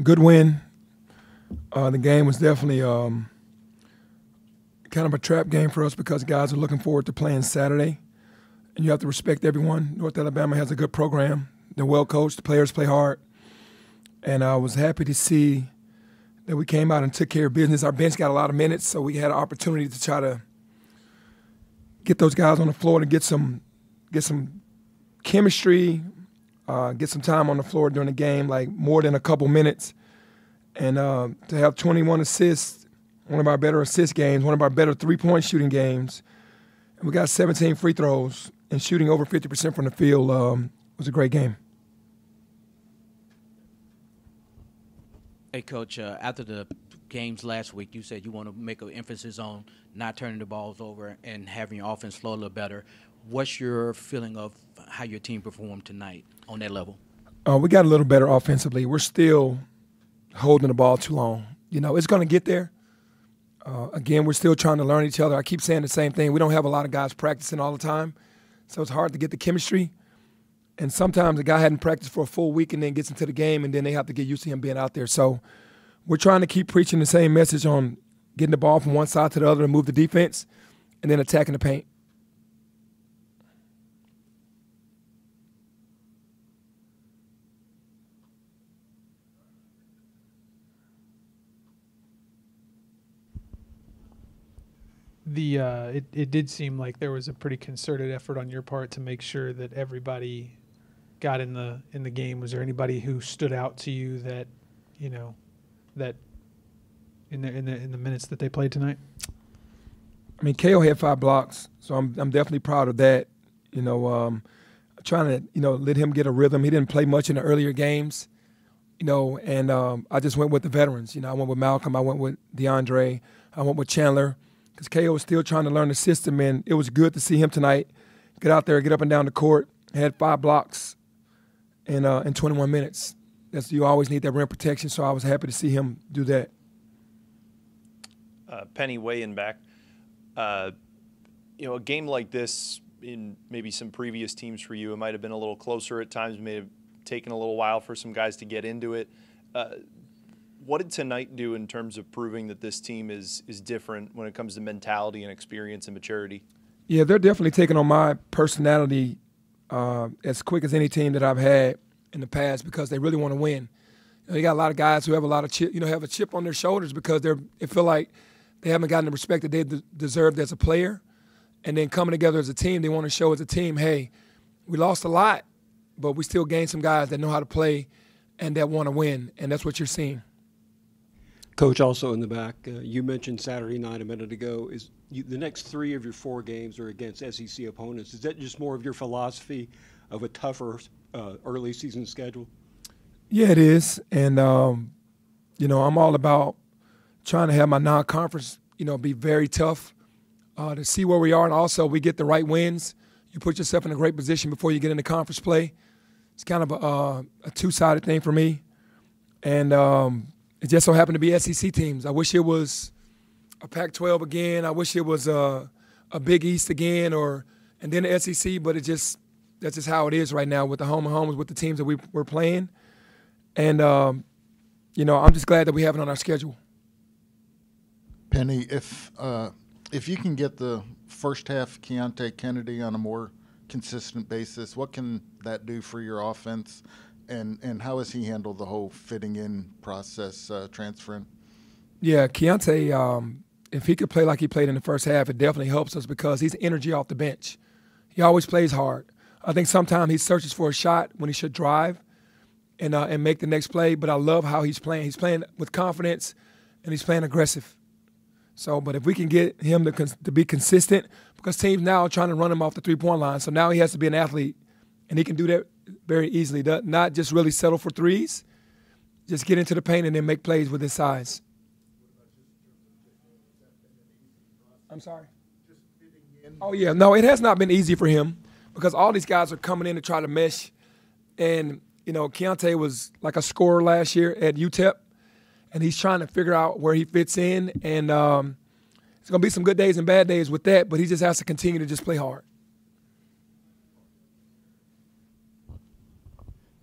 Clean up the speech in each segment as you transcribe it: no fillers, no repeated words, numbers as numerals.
Good win. The game was definitely kind of a trap game for us because guys are looking forward to playing Saturday. And you have to respect everyone. North Alabama has a good program. They're well coached. The players play hard. And I was happy to see that we came out and took care of business. Our bench got a lot of minutes, so we had an opportunity to try to get those guys on the floor to get some chemistry, get some time on the floor during the game, like more than a couple minutes. And to have 21 assists, one of our better assist games, one of our better three-point shooting games. And we got 17 free throws and shooting over 50% from the field was a great game. Hey, Coach, after the games last week, you said you want to make an emphasis on not turning the balls over and having your offense flow a little better. What's your feeling of how your team performed tonight on that level? We got a little better offensively. We're still holding the ball too long. You know, it's going to get there. Again, we're still trying to learn each other. I keep saying the same thing. We don't have a lot of guys practicing all the time, so it's hard to get the chemistry. And sometimes a guy hadn't practiced for a full week and then gets into the game, and then they have to get used to him being out there. So we're trying to keep preaching the same message on getting the ball from one side to the other to move the defense and then attacking the paint. It did seem like there was a pretty concerted effort on your part to make sure that everybody got in the game. Was there anybody who stood out to you that, you know, that in the minutes that they played tonight? I mean, KO had 5 blocks, so I'm definitely proud of that. You know, trying to let him get a rhythm. He didn't play much in the earlier games, and I just went with the veterans. I went with Malcolm, I went with DeAndre, I went with Chandler. Because KO was still trying to learn the system, and it was good to see him tonight get out there, get up and down the court. Had 5 blocks in 21 minutes. You always need that rim protection, so I was happy to see him do that. Penny weighing back. A game like this in maybe some previous teams for you, it might have been a little closer at times, may have taken a little while for some guys to get into it. What did tonight do in terms of proving that this team is different when it comes to mentality and experience and maturity? Yeah, they're definitely taking on my personality as quick as any team that I've had in the past because they really want to win. You got a lot of guys who have a lot of have a chip on their shoulders because they feel like they haven't gotten the respect that they deserved as a player. And then coming together as a team, they want to show as a team, hey, we lost a lot, but we still gained some guys that know how to play and that want to win, and that's what you're seeing. Coach, also in the back, you mentioned Saturday night a minute ago. The next 3 of your 4 games are against SEC opponents. Is that just more of your philosophy of a tougher early season schedule? Yeah, it is. And, I'm all about trying to have my non-conference, be very tough to see where we are. And also we get the right wins. You put yourself in a great position before you get into conference play. It's kind of a two-sided thing for me. And it just so happened to be SEC teams. I wish it was a Pac-12 again. I wish it was a Big East again and then the SEC, but that's just how it is right now with the home and homes with the teams that we're playing. And, I'm just glad that we have it on our schedule. Penny, if you can get the first half Keontae Kennedy on a more consistent basis, what can that do for your offense? And how has he handled the whole fitting in process transferring? Yeah, Keontae, if he could play like he played in the first half, it definitely helps us because he's energy off the bench. He always plays hard. I think sometimes he searches for a shot when he should drive and make the next play, but I love how he's playing. He's playing with confidence, and he's playing aggressive. So, but if we can get him to be consistent, because teams now are trying to run him off the three-point line, so now he has to be an athlete, and he can do that very easily, not just really settle for threes, just get into the paint and then make plays with his size. I'm sorry? Oh, yeah. No, it has not been easy for him because all these guys are coming in to try to mesh. And, Keontae was like a scorer last year at UTEP, and he's trying to figure out where he fits in. And it's going to be some good days and bad days with that, but he just has to continue to just play hard.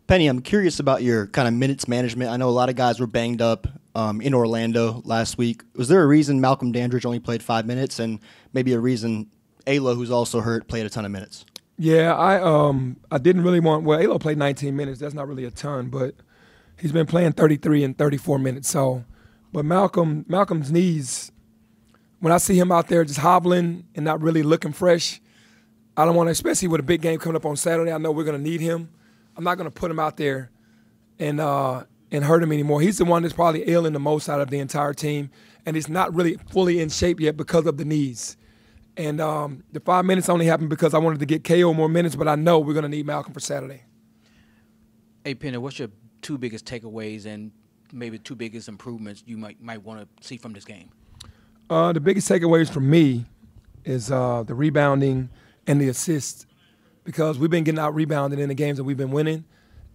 Penny, I'm curious about your kind of minutes management. I know a lot of guys were banged up in Orlando last week. Was there a reason Malcolm Dandridge only played 5 minutes, and maybe a reason Alo, who's also hurt, played a ton of minutes? Yeah, I didn't really want – well, Alo played 19 minutes. That's not really a ton, but he's been playing 33 and 34 minutes. So, but Malcolm's knees, when I see him out there just hobbling and not really looking fresh, I don't want to – especially with a big game coming up on Saturday, I know we're going to need him. I'm not going to put him out there and hurt him anymore. He's the one that's probably ailing the most out of the entire team, and he's not really fully in shape yet because of the knees. And the 5 minutes only happened because I wanted to get KO more minutes, but I know we're going to need Malcolm for Saturday. Hey, Penny, what's your 2 biggest takeaways and maybe 2 biggest improvements you might want to see from this game? The biggest takeaways for me is the rebounding and the assists, because we've been getting out-rebounded in the games that we've been winning.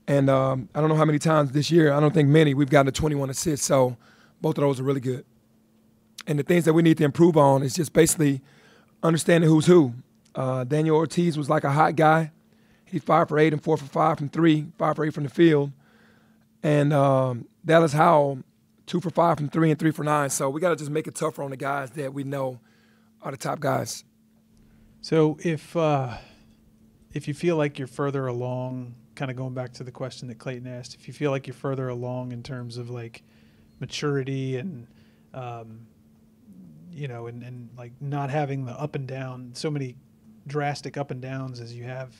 And I don't know how many times this year, I don't think many, we've gotten to 21 assists. So both of those are really good. And the things that we need to improve on is just basically understanding who's who. Daniel Ortiz was like a hot guy. He's 5 for 8 and 4 for 5 from 3, 5 for 8 from the field. And Dallas Howell, 2 for 5 from 3 and 3 for 9. So we got to just make it tougher on the guys that we know are the top guys. So if you feel like you're further along, kind of going back to the question that Clayton asked, if you feel like you're further along in terms of like maturity and and like not having the up and down, so many drastic up and downs as you have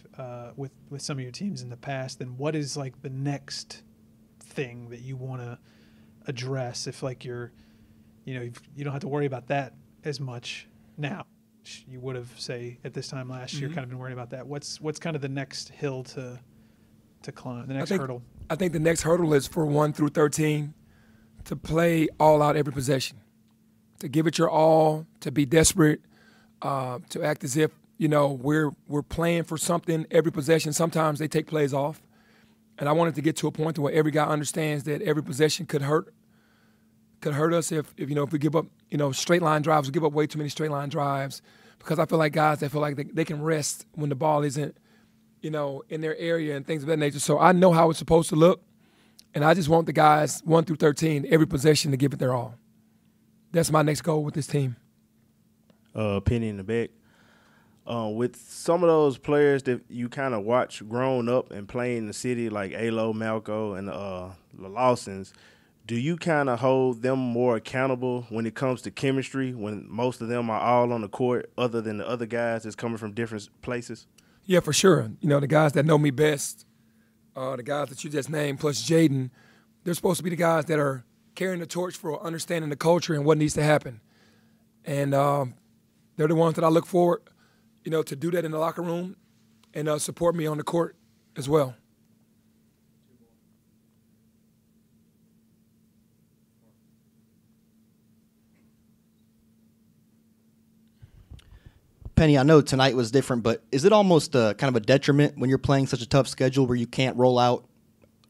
with some of your teams in the past, then what is like the next thing that you want to address if like you don't have to worry about that as much now? You would have, say, at this time last year, kind of been worried about that. What's kind of the next hill to climb, the next hurdle? I think the next hurdle is for 1 through 13 to play all out every possession, to give it your all, to be desperate, to act as if, we're playing for something every possession. Sometimes they take plays off. And I wanted to get to a point where every guy understands that every possession could hurt us if we give up, straight line drives. We give up way too many straight line drives because I feel like guys that feel like they can rest when the ball isn't, in their area and things of that nature. So I know how it's supposed to look, and I just want the guys 1 through 13 every possession to give it their all. That's my next goal with this team. Penny in the back. With some of those players that you kind of watch growing up and playing in the city, like Alo, Malco, and the Lawsons, do you kind of hold them more accountable when it comes to chemistry, when most of them are all on the court other than the other guys that's coming from different places? Yeah, for sure. The guys that know me best, the guys that you just named, plus Jaden, they're supposed to be the guys that are carrying the torch for understanding the culture and what needs to happen. And they're the ones that I look forward, to do that in the locker room and support me on the court as well. Penny, I know tonight was different, but is it almost kind of a detriment when you're playing such a tough schedule where you can't roll out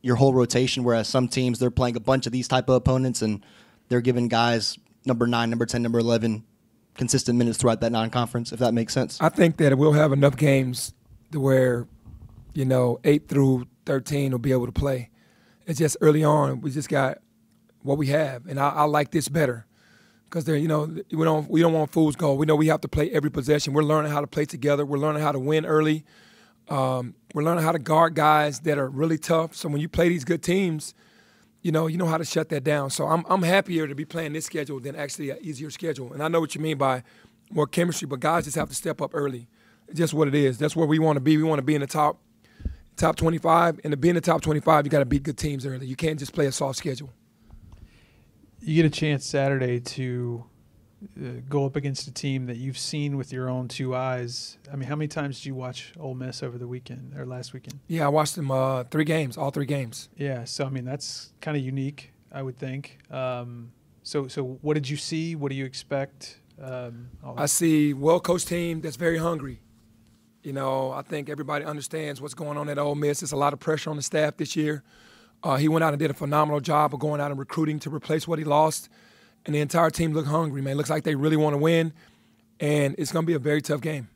your whole rotation, whereas some teams, they're playing a bunch of these type of opponents and they're giving guys number 9, number 10, number 11 consistent minutes throughout that non-conference, if that makes sense? I think that we'll have enough games to where, 8 through 13 will be able to play. It's just early on, we just got what we have, and I like this better. Because we don't want fool's gold. We know we have to play every possession. We're learning how to play together. We're learning how to win early. We're learning how to guard guys that are really tough. So when you play these good teams, you know how to shut that down. So I'm happier to be playing this schedule than actually an easier schedule. And I know what you mean by more chemistry, but guys just have to step up early. It's just what it is. That's where we want to be. We want to be in the top 25. And to be in the top 25, you got to beat good teams early. You can't just play a soft schedule. You get a chance Saturday to go up against a team that you've seen with your own 2 eyes. I mean, how many times did you watch Ole Miss over the weekend or last weekend? Yeah, I watched them 3 games, all 3 games. Yeah, so, I mean, that's kind of unique, I would think. So what did you see? What do you expect? I see a well-coached team that's very hungry. I think everybody understands what's going on at Ole Miss. There's a lot of pressure on the staff this year. He went out and did a phenomenal job of going out and recruiting to replace what he lost. And the entire team looked hungry, man. Looks like they really want to win. And it's going to be a very tough game.